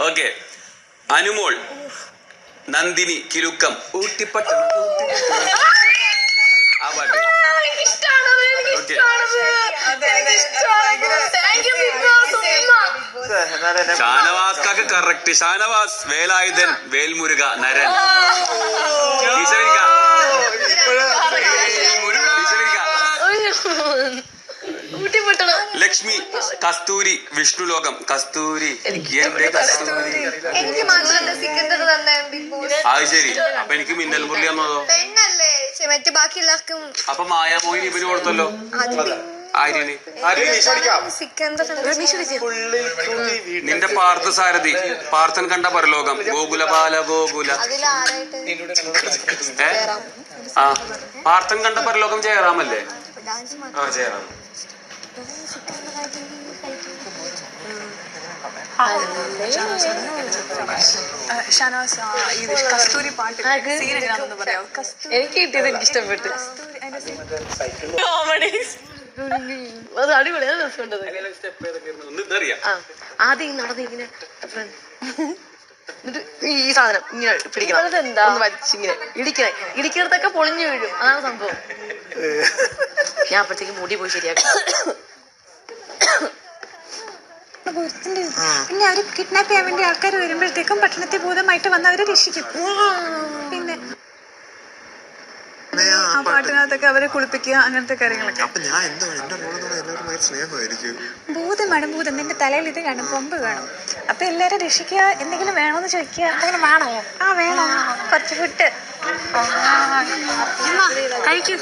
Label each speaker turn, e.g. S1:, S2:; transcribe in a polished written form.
S1: Okay. Anumol, Nandini, Kilukkam, Oottypattanam. ആ പാട്ട്. ഷാനവാസ്കാക്ക് correct. Shanavas, Velayudhan, Vel Muruga, നരൻ. ലക്ഷ്മി, കസ്തൂരി, വിഷ്ണുലോകം, കസ്തൂരി. അത് ശരി. അപ്പൊ എനിക്ക് മിന്നൽ മുരളി വന്നതോ? അപ്പൊ മായാമോഹിനി ഇവന് കൊടുത്തല്ലോ. നിന്റെ പാർത്ഥ സാരഥി, പാർത്ഥൻ കണ്ട പരലോകം, ഗോകുല ബാല ഗോകുല. ആ, പാർത്ഥൻ കണ്ട പരലോകം ജയറാമല്ലേ? ആ, ജയറാം.
S2: ഷാനവാസ്, കസ്തൂരി പാട്ട് എനിക്ക് കിട്ടിയത് എനിക്ക് ഇഷ്ടപ്പെട്ടു. അത് അടിപൊളിയാണ്, രസമുണ്ടത്. ആദ്യം നടന്നിങ്ങനെ എന്നിട്ട് ഈ സാധനം ഇങ്ങനെ പിടിക്കണം, എന്താ വലിച്ചിങ്ങനെ ഇടിക്കണത്തൊക്കെ പൊളിഞ്ഞു വീഴും. അതാണ് സംഭവം. ഞാൻ അപ്പോഴത്തേക്ക് മുടി പോയി ശരിയാക്കും.
S3: പിന്നെ അവര് കിഡ്നാപ്പ് ചെയ്യാൻ വേണ്ടി ആൾക്കാർ വരുമ്പോഴത്തേക്കും പട്ടണത്തിൽ ഭൂതമായിട്ട് വന്ന് അവരെ രക്ഷിക്കും. പിന്നെ ആ പാട്ടിനകത്തൊക്കെ അവരെ കുളിപ്പിക്കുക, അങ്ങനത്തെ കാര്യങ്ങളൊക്കെ. ഭൂതമാണ് ഭൂതം. നിന്റെ തലയിൽ ഇത് കാണും, കൊമ്പ് കാണും. അപ്പൊ എല്ലാരും രക്ഷിക്കുക. എന്തെങ്കിലും വേണോന്ന് ചോദിക്കുക. എന്തെങ്കിലും വേണോ? ആ വേണം, കുറച്ച് ഫുഡ് കഴിക്കും.